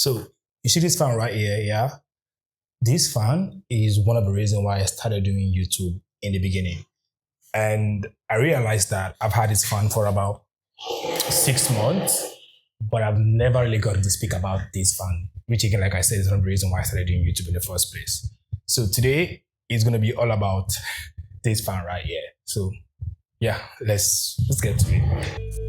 So you see this fan right here, yeah? This fan is one of the reasons why I started doing YouTube in the beginning. And I realized that I've had this fan for about 6 months, but I've never really gotten to speak about this fan, which again, like I said, is one of the reasons why I started doing YouTube in the first place. So today is going to be all about this fan right here. So yeah, let's get to it.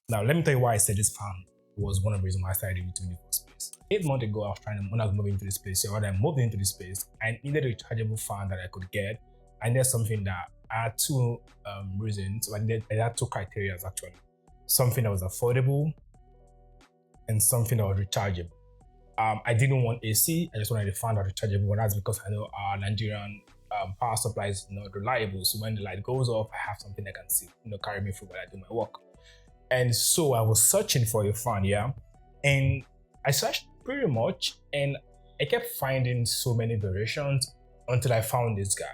Now, let me tell you why I said this fan was one of the reasons why I started doing YouTube in the first place. 8 months ago, I was when I was moving into this space, or when I moved into this space, I needed a rechargeable fan that I could get. I needed something that I had two reasons. So I had two criteria actually. Something that was affordable and something that was rechargeable. I didn't want AC, I just wanted a fan that was rechargeable, and that's because I know our Nigerian power supply is not reliable. So when the light goes off, I have something that can see, carry me through while I do my work. And so I was searching for a fan, yeah. And I searched pretty much and I kept finding so many variations until I found this guy.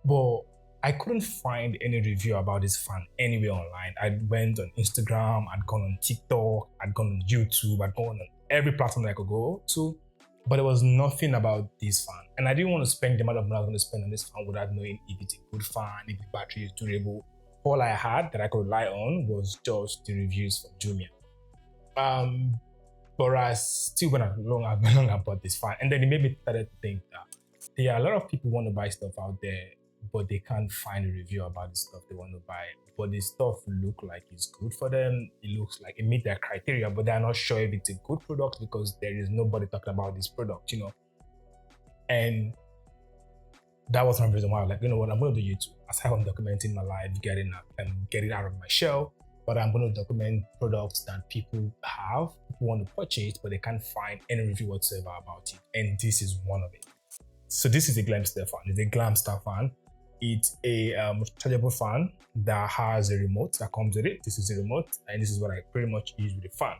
But I couldn't find any review about this fan anywhere online. I went on Instagram, I'd gone on TikTok, I'd gone on YouTube, I'd gone on every platform that I could go to, but there was nothing about this fan. And I didn't want to spend the amount of money I was going to spend on this fan without knowing if it's a good fan, if the battery is durable. All I had that I could rely on was just the reviews from Jumia. But I still went along about this fan. And then it made me start to think that there are a lot of people who want to buy stuff out there, but they can't find a review about the stuff they want to buy. But the stuff look like it's good for them. It looks like it meets their criteria, but they're not sure if it's a good product because there is nobody talking about this product, And that was one reason why I was like, you know what, I'm going to do YouTube. Aside from documenting my life, getting out of my shell, but I'm going to document products that people want to purchase, but they can't find any review whatsoever about it. And this is one of it. So this is a Glamstar fan. It's a Glamstar fan. It's a rechargeable fan that has a remote that comes with it. This is a remote, and this is what I pretty much use with the fan.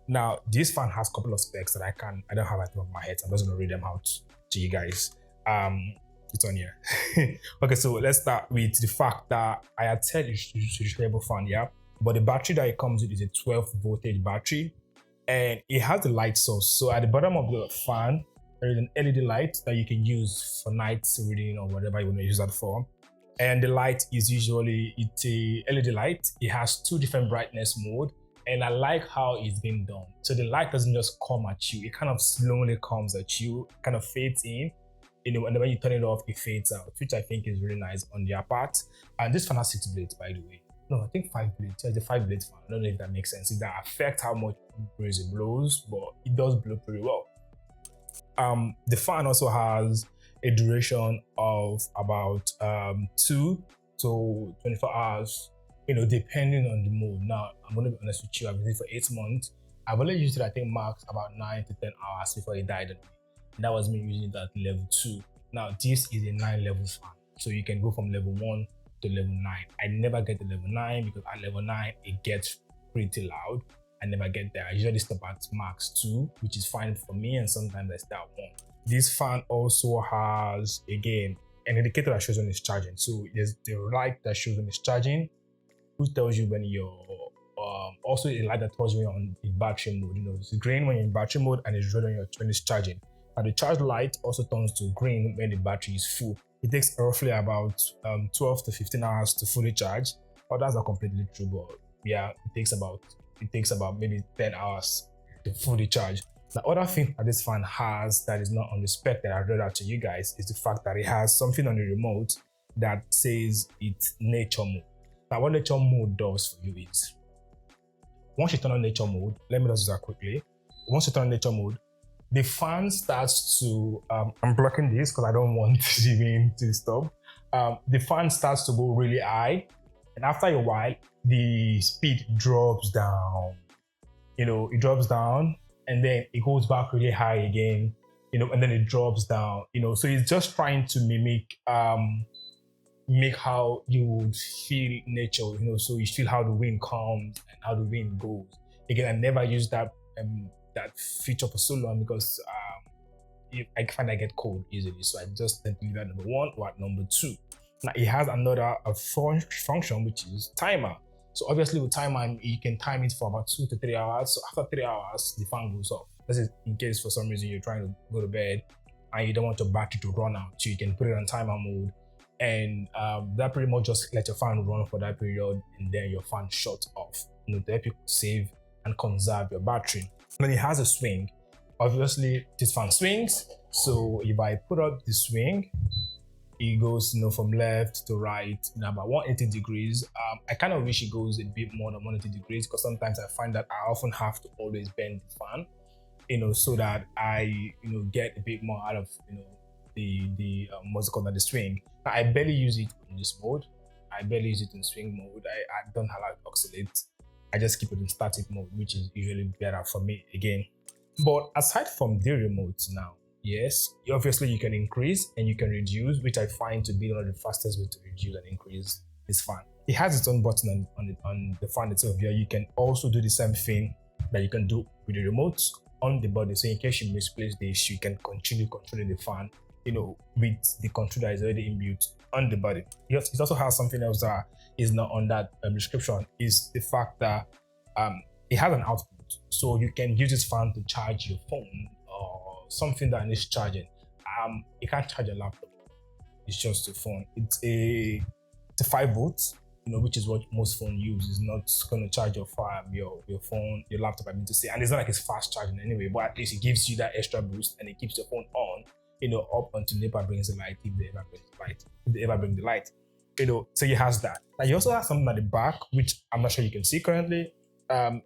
Now, this fan has a couple of specs that I don't have at the top of my head, so I'm just going to read them out to you guys. It's on here. Okay, so let's start with the fact that I had said it's a rechargeable fan, yeah, but the battery that it comes with is a 12 voltage battery, and it has the light source. So at the bottom of the fan, there is an LED light that you can use for night reading or whatever you want to use that for. And the light is it's a LED light. It has two different brightness mode, and I like how it's been done. So the light doesn't just come at you; it kind of slowly comes at you, kind of fades in. And when you turn it off, it fades out, which I think is really nice on their part. And this fan has 6 blades, by the way. No, I think 5 blades. It's a 5 blade fan. I don't know if that makes sense. It that affects how much breeze it blows, but it does blow pretty well. The fan also has a duration of about 2 to 24 hours, depending on the mode. Now, I'm going to be honest with you, I've used it for 8 months. I've only used it, I think, max about 9 to 10 hours before it died on me. That was me using it at level 2. Now, this is a 9 level fan. So you can go from level 1 to level 9. I never get to level 9 because at level 9, it gets pretty loud. I never get there. I usually stop at max 2, which is fine for me, and sometimes I start 1. This fan also has, again, an indicator that shows when it's charging. So there's the light that shows when it's charging, which tells you when you're, also a light that tells you when you're on the battery mode. It's green when you're in battery mode and it's red when it's charging. And the charge light also turns to green when the battery is full. It takes roughly about 12 to 15 hours to fully charge. Oh, that's not completely true, but yeah, it takes about maybe 10 hours to fully charge. The other thing that this fan has that is not on the spec that I read out to you guys is the fact that it has something on the remote that says it's nature mode. Now, what nature mode does for you is, once you turn on nature mode, let me just do that quickly. Once you turn on nature mode, the fan starts to, I'm blocking this because I don't want the wind to stop. The fan starts to go really high, and after a while, the speed drops down. It drops down, and then it goes back really high again, and then it drops down, So it's just trying to mimic how you would feel nature, so you feel how the wind comes and how the wind goes. Again, I never use that feature for so long because I find I get cold easily, so I just tend to leave at number 1 or at number 2. Now it has another function, which is timer. So obviously with time, you can time it for about 2 to 3 hours. So after 3 hours, the fan goes off. This is in case for some reason you're trying to go to bed and you don't want your battery to run out. So you can put it on timer mode, and that pretty much just let your fan run for that period, and then your fan shuts off, to help you save and conserve your battery. Then it has a swing. Obviously, this fan swings. So if I put up the swing, it goes, from left to right, about 180 degrees. I kind of wish it goes a bit more than 180 degrees, because sometimes I find that I often have to always bend the fan, so that I, get a bit more out of, the what's it called, the swing. I barely use it in this mode. I barely use it in swing mode. I don't allow it to oscillate. I just keep it in static mode, which is usually better for me again. But aside from the remote now, yes, obviously you can increase and you can reduce, which I find to be one of the fastest way to reduce and increase this fan. It has its own button on the fan itself here. You can also do the same thing that you can do with the remote on the body. So in case you misplace this, you can continue controlling the fan, with the control that is already inbuilt on the body. It also has something else that is not on that description, is the fact that it has an output. So you can use this fan to charge your phone or something that needs charging. You can't charge a laptop. It's just a phone. It's a 5 volts, which is what most phones use. It's not going to charge your phone, your laptop, and it's not like it's fast charging anyway, but at least it gives you that extra boost and it keeps your phone on, up until NEPA brings the light, if they ever bring the light. So it has that. Now you also have something at the back, which I'm not sure you can see currently,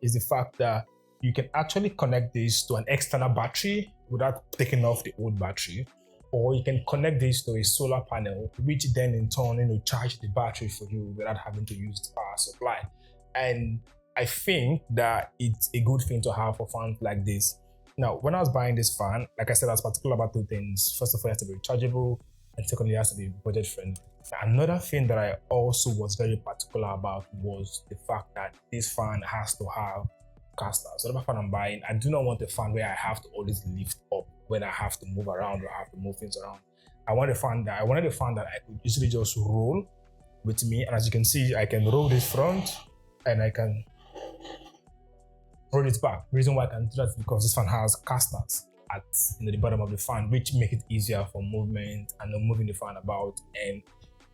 is the fact that you can actually connect this to an external battery without taking off the old battery, or you can connect this to a solar panel, which then in turn, charge the battery for you without having to use the power supply. And I think that it's a good thing to have for fans like this. Now, when I was buying this fan, like I said, I was particular about 2 things. First of all, it has to be rechargeable, and secondly, it has to be budget friendly. Another thing that I also was very particular about was the fact that this fan has to have casters. So the fan I'm buying, I do not want a fan where I have to always lift up when I have to move around or I have to move things around. I wanted a fan that I could easily just roll with me. And as you can see, I can roll this front and I can roll it back. The reason why I can do that is because this fan has casters at the bottom of the fan, which make it easier for movement and moving the fan about and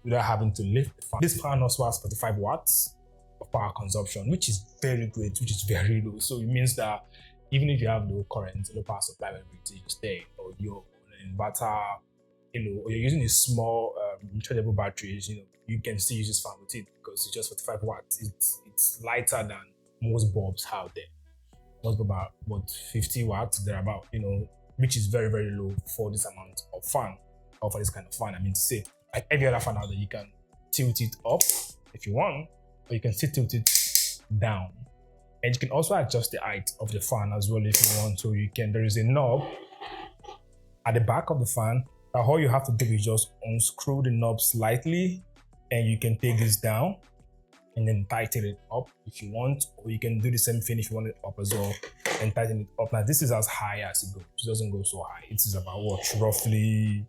without having to lift the fan. This fan also has 45 watts of power consumption, which is very great, which is very low. So it means that even if you have low current, low power supply when you stay, or you're on an inverter, or you're using a small rechargeable batteries, you can still use this fan with it because it's just 45 watts. It's lighter than most bulbs out there. Most bulbs are about 50 watts, thereabout, which is very, very low for this amount of fan, or for this kind of fan. I mean, say, like every other fan out there, you can tilt it up if you want, or you can still tilt it down. And you can also adjust the height of the fan as well if you want. So there is a knob at the back of the fan. All you have to do is just unscrew the knob slightly, and you can take this down and then tighten it up if you want, or you can do the same thing if you want it up as well and tighten it up. Now this is as high as it goes. It doesn't go so high. It is about roughly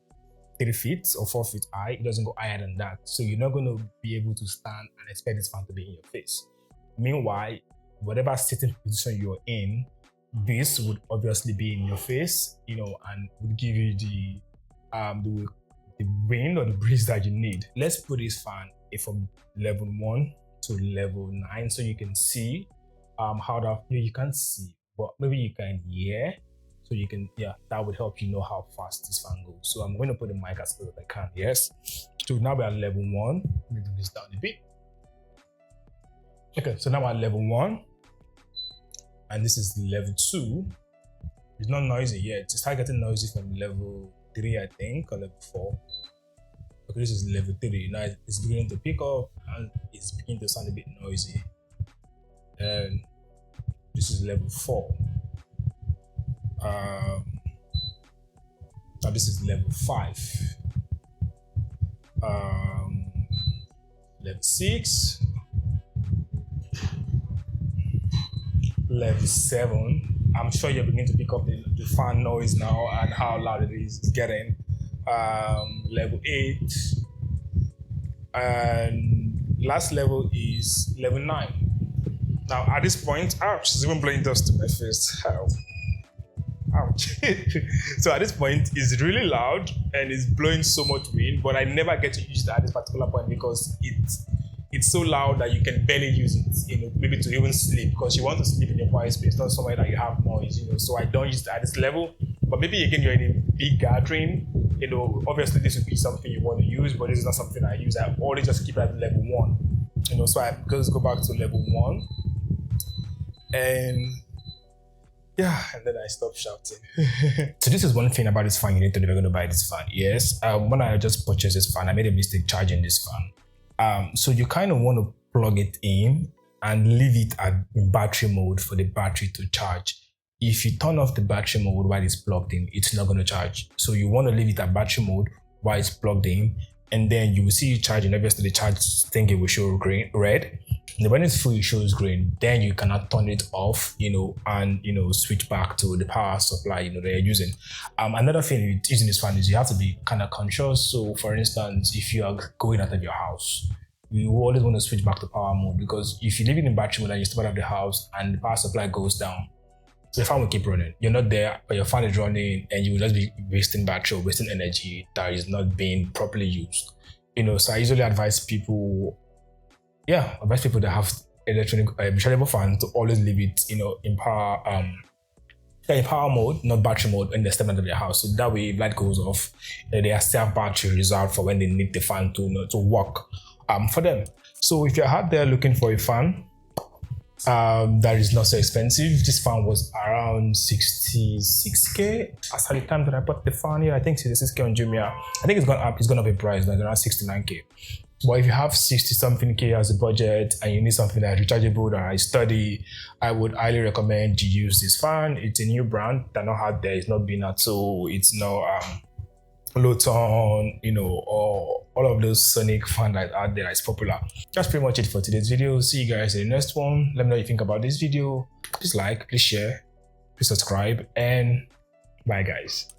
3 feet or 4 feet high. It doesn't go higher than that. So you're not going to be able to stand and expect this fan to be in your face. Meanwhile, whatever sitting position you're in, this would obviously be in your face, and would give you the wind or the breeze that you need. Let's put this fan from level 1 to level 9 so you can see how that, you can't see, but maybe you can hear. So you can, that would help you know how fast this fan goes. So I'm going to put the mic as close as I can, yes. So now we're at level 1. Let me bring this down a bit. Okay, so now we're at level 1. And this is level 2. It's not noisy yet. It started getting noisy from level 3, I think, or level 4. Okay, this is level 3. Now it's beginning to pick up and it's beginning to sound a bit noisy. And this is level 4. Now this is level 5. Level 6. Level 7. I'm sure you're beginning to pick up the fan noise now and how loud it is getting. Level 8 and last level is level 9. Now at this point, ouch, it's even blowing dust to my face. Ow. Ouch. So at this point, it's really loud and it's blowing so much wind, but I never get to use it at this particular point because it's so loud that you can barely use it, maybe to even sleep, because you want to sleep in a quiet space, not somewhere that you have noise, so I don't use it at this level. But maybe again, you're in a big gathering, obviously this would be something you want to use, but this is not something I use. I always just keep it at level 1, so I just go back to level 1 and yeah, and then I stop shouting. So this is one thing about this fan you need to know if you're going to buy this fan. Yes, when I just purchased this fan, I made a mistake charging this fan. So you kind of want to plug it in and leave it at battery mode for the battery to charge. If you turn off the battery mode while it's plugged in, it's not going to charge. So you want to leave it at battery mode while it's plugged in, and then you will see it charging. Obviously the charge thing, it will show green, red. And when it's full, it shows green. Then you cannot turn it off, and switch back to the power supply, that you're using. Another thing with using this fan is you have to be kind of conscious. So for instance, if you are going out of your house, you always want to switch back to power mode, because if you leave it in battery mode and you step out of the house and the power supply goes down, the fan will keep running. You're not there, but your fan is running, and you will just be wasting battery or wasting energy that is not being properly used. So I usually advise people that have electronic rechargeable fan to always leave it, in power mode, not battery mode, when they step out of their house. So that way, if light goes off, they are self-battery reserved for when they need the fan to work for them. So if you're out there looking for a fan that is not so expensive, this fan was around 66k as at the time that I bought the fan here. I think 66k on Jumia. I think it's gone up in price, like around 69k. But if you have 60-something K as a budget and you need something like rechargeable that I study, I would highly recommend you use this fan. It's a new brand. They're not out there. It's not been at all. It's not Loton, or all of those Sonic fan that are out there is popular. That's pretty much it for today's video. See you guys in the next one. Let me know what you think about this video. Please like, please share, please subscribe, and bye guys.